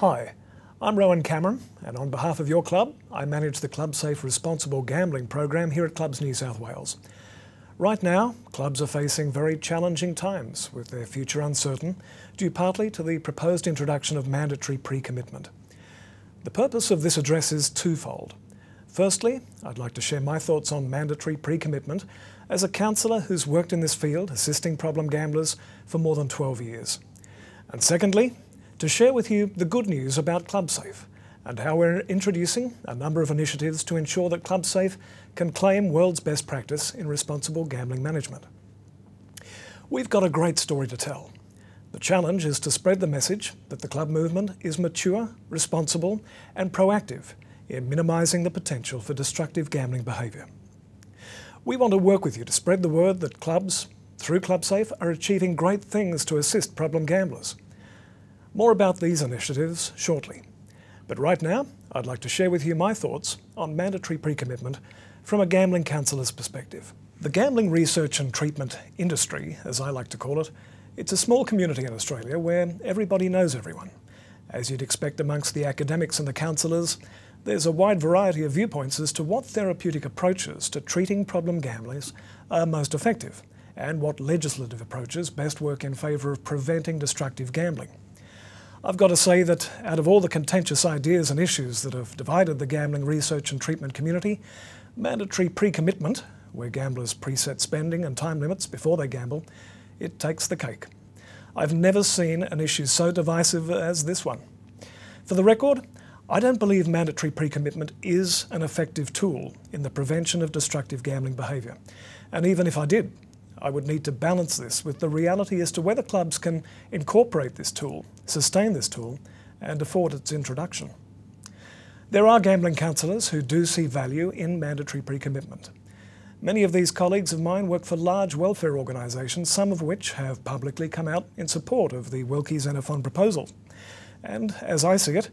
Hi, I'm Rowan and on behalf of your club, I manage the ClubSAFE Responsible Gambling program here at Clubs New South Wales. Right now, clubs are facing very challenging times with their future uncertain, due partly to the proposed introduction of mandatory pre-commitment. The purpose of this address is twofold. Firstly, I'd like to share my thoughts on mandatory pre-commitment as a counsellor who's worked in this field assisting problem gamblers for more than 12 years. And secondly, to share with you the good news about ClubSAFE and how we're introducing a number of initiatives to ensure that ClubSAFE can claim world's best practice in responsible gambling management. We've got a great story to tell. The challenge is to spread the message that the club movement is mature, responsible and proactive in minimising the potential for destructive gambling behaviour. We want to work with you to spread the word that clubs, through ClubSAFE, are achieving great things to assist problem gamblers. More about these initiatives shortly. But right now, I'd like to share with you my thoughts on mandatory pre-commitment from a gambling counsellor's perspective. The gambling research and treatment industry, as I like to call it, it's a small community in Australia where everybody knows everyone. As you'd expect amongst the academics and the counsellors, there's a wide variety of viewpoints as to what therapeutic approaches to treating problem gamblers are most effective and what legislative approaches best work in favour of preventing destructive gambling. I've got to say that out of all the contentious ideas and issues that have divided the gambling research and treatment community, mandatory pre-commitment, where gamblers preset spending and time limits before they gamble, it takes the cake. I've never seen an issue so divisive as this one. For the record, I don't believe mandatory pre-commitment is an effective tool in the prevention of destructive gambling behaviour. And even if I did, I would need to balance this with the reality as to whether clubs can incorporate this tool, sustain this tool, and afford its introduction. There are gambling counsellors who do see value in mandatory pre-commitment. Many of these colleagues of mine work for large welfare organisations, some of which have publicly come out in support of the Wilkie-Xenophon proposal. And, as I see it,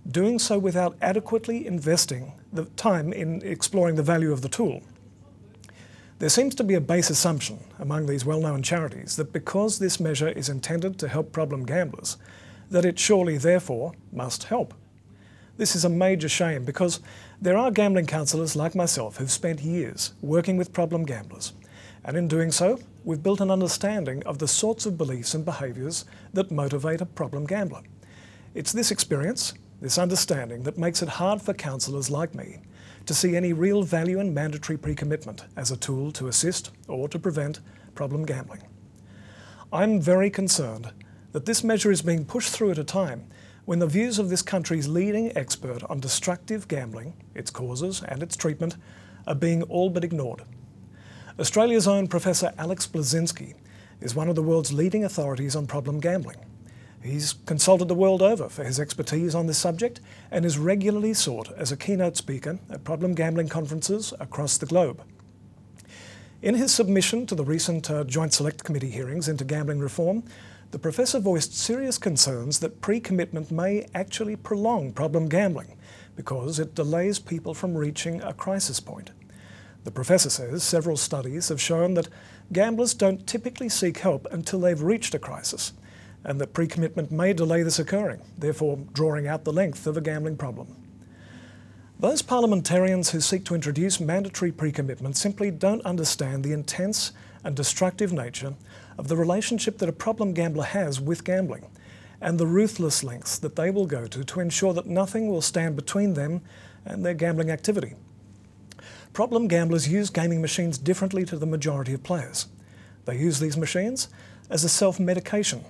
doing so without adequately investing the time in exploring the value of the tool. There seems to be a base assumption among these well-known charities that because this measure is intended to help problem gamblers, that it surely therefore must help. This is a major shame because there are gambling counsellors like myself who've spent years working with problem gamblers, and in doing so, we've built an understanding of the sorts of beliefs and behaviours that motivate a problem gambler. It's this experience, this understanding, that makes it hard for counsellors like me to see any real value in mandatory pre-commitment as a tool to assist or to prevent problem gambling. I'm very concerned that this measure is being pushed through at a time when the views of this country's leading expert on destructive gambling, its causes and its treatment, are being all but ignored. Australia's own Professor Alex Blazinski is one of the world's leading authorities on problem gambling. He's consulted the world over for his expertise on this subject and is regularly sought as a keynote speaker at problem gambling conferences across the globe. In his submission to the recent Joint Select Committee hearings into gambling reform, the professor voiced serious concerns that pre-commitment may actually prolong problem gambling because it delays people from reaching a crisis point. The professor says several studies have shown that gamblers don't typically seek help until they've reached a crisis, and that pre-commitment may delay this occurring, therefore drawing out the length of a gambling problem. Those parliamentarians who seek to introduce mandatory pre-commitment simply don't understand the intense and destructive nature of the relationship that a problem gambler has with gambling, and the ruthless lengths that they will go to ensure that nothing will stand between them and their gambling activity. Problem gamblers use gaming machines differently to the majority of players. They use these machines as a self-medication,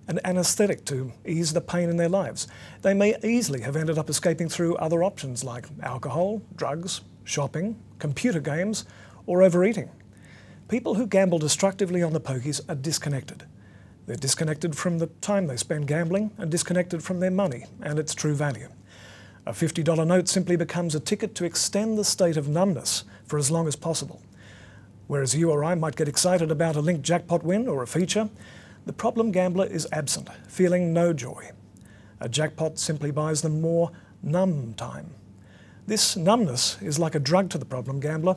an anaesthetic to ease the pain in their lives. They may easily have ended up escaping through other options like alcohol, drugs, shopping, computer games, or overeating. People who gamble destructively on the pokies are disconnected. They're disconnected from the time they spend gambling and disconnected from their money and its true value. A $50 note simply becomes a ticket to extend the state of numbness for as long as possible. Whereas you or I might get excited about a linked jackpot win or a feature, the problem gambler is absent, feeling no joy. A jackpot simply buys them more numb time. This numbness is like a drug to the problem gambler.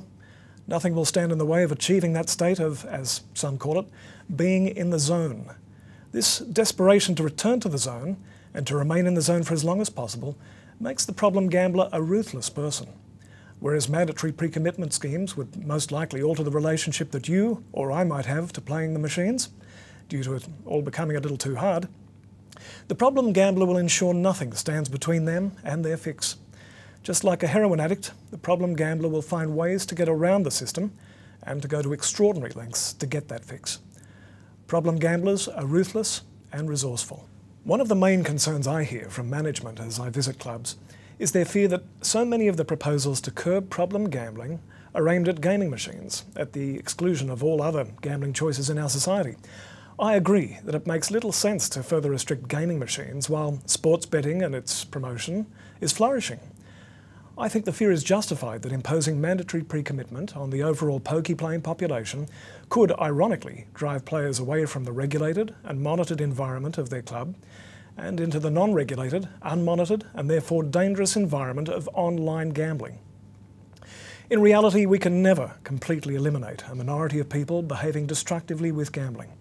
Nothing will stand in the way of achieving that state of, as some call it, being in the zone. This desperation to return to the zone and to remain in the zone for as long as possible makes the problem gambler a ruthless person. Whereas mandatory pre-commitment schemes would most likely alter the relationship that you or I might have to playing the machines, due to it all becoming a little too hard, the problem gambler will ensure nothing stands between them and their fix. Just like a heroin addict, the problem gambler will find ways to get around the system and to go to extraordinary lengths to get that fix. Problem gamblers are ruthless and resourceful. One of the main concerns I hear from management as I visit clubs is their fear that so many of the proposals to curb problem gambling are aimed at gaming machines, at the exclusion of all other gambling choices in our society. I agree that it makes little sense to further restrict gaming machines while sports betting and its promotion is flourishing. I think the fear is justified that imposing mandatory pre-commitment on the overall pokie playing population could, ironically, drive players away from the regulated and monitored environment of their club and into the non-regulated, unmonitored and therefore dangerous environment of online gambling. In reality, we can never completely eliminate a minority of people behaving destructively with gambling.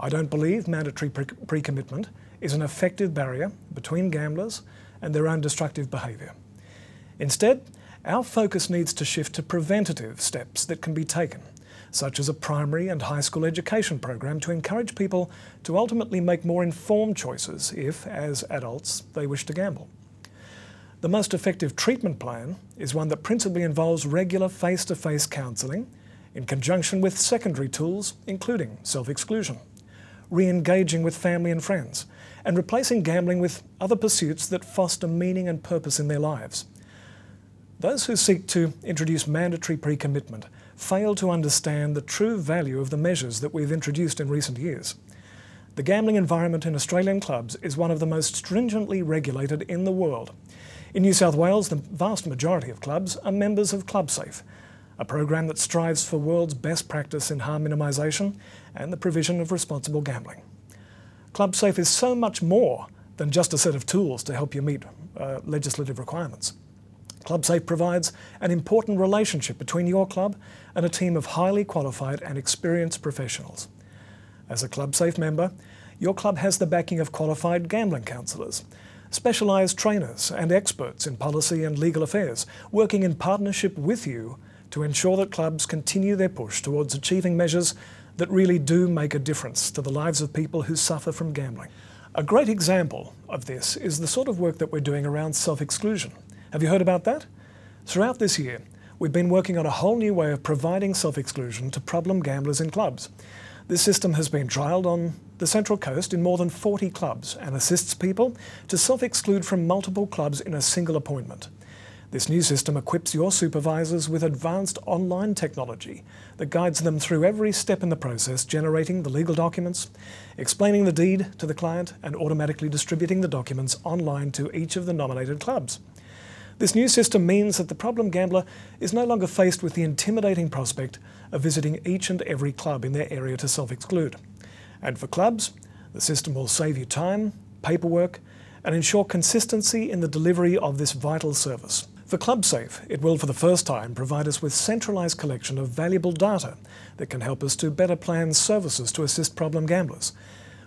I don't believe mandatory pre-commitment is an effective barrier between gamblers and their own destructive behaviour. Instead, our focus needs to shift to preventative steps that can be taken, such as a primary and high school education program to encourage people to ultimately make more informed choices if, as adults, they wish to gamble. The most effective treatment plan is one that principally involves regular face-to-face counselling in conjunction with secondary tools including self-exclusion, re-engaging with family and friends, and replacing gambling with other pursuits that foster meaning and purpose in their lives. Those who seek to introduce mandatory pre-commitment fail to understand the true value of the measures that we've introduced in recent years. The gambling environment in Australian clubs is one of the most stringently regulated in the world. In New South Wales, the vast majority of clubs are members of ClubSAFE, a program that strives for world's best practice in harm minimisation and the provision of responsible gambling. ClubSAFE is so much more than just a set of tools to help you meet legislative requirements. ClubSAFE provides an important relationship between your club and a team of highly qualified and experienced professionals. As a ClubSAFE member, your club has the backing of qualified gambling counsellors, specialised trainers and experts in policy and legal affairs, working in partnership with you to ensure that clubs continue their push towards achieving measures that really do make a difference to the lives of people who suffer from gambling. A great example of this is the sort of work that we're doing around self-exclusion. Have you heard about that? Throughout this year, we've been working on a whole new way of providing self-exclusion to problem gamblers in clubs. This system has been trialled on the Central Coast in more than 40 clubs and assists people to self-exclude from multiple clubs in a single appointment. This new system equips your supervisors with advanced online technology that guides them through every step in the process, generating the legal documents, explaining the deed to the client, and automatically distributing the documents online to each of the nominated clubs. This new system means that the problem gambler is no longer faced with the intimidating prospect of visiting each and every club in their area to self-exclude. And for clubs, the system will save you time, paperwork, and ensure consistency in the delivery of this vital service. For ClubSAFE, it will for the first time provide us with centralised collection of valuable data that can help us to better plan services to assist problem gamblers.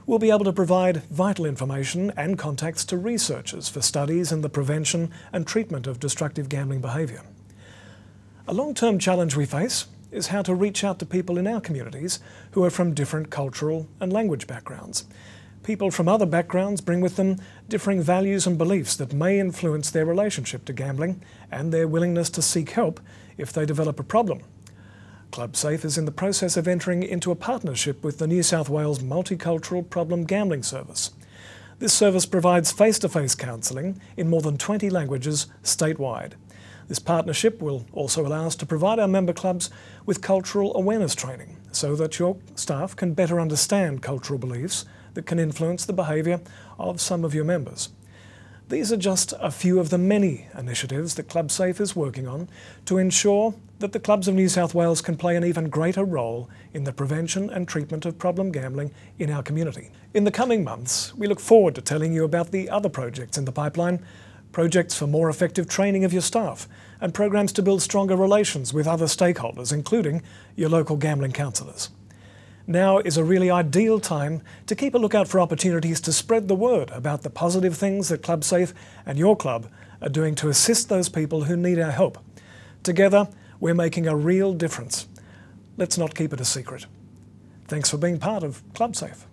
We'll be able to provide vital information and contacts to researchers for studies in the prevention and treatment of destructive gambling behaviour. A long-term challenge we face is how to reach out to people in our communities who are from different cultural and language backgrounds. People from other backgrounds bring with them differing values and beliefs that may influence their relationship to gambling and their willingness to seek help if they develop a problem. ClubSAFE is in the process of entering into a partnership with the New South Wales Multicultural Problem Gambling Service. This service provides face-to-face counselling in more than 20 languages statewide. This partnership will also allow us to provide our member clubs with cultural awareness training so that your staff can better understand cultural beliefs that can influence the behaviour of some of your members. These are just a few of the many initiatives that ClubSAFE is working on to ensure that the clubs of New South Wales can play an even greater role in the prevention and treatment of problem gambling in our community. In the coming months, we look forward to telling you about the other projects in the pipeline, projects for more effective training of your staff, and programs to build stronger relations with other stakeholders, including your local gambling counsellors. Now is a really ideal time to keep a lookout for opportunities to spread the word about the positive things that ClubSAFE and your club are doing to assist those people who need our help. Together, we're making a real difference. Let's not keep it a secret. Thanks for being part of ClubSAFE.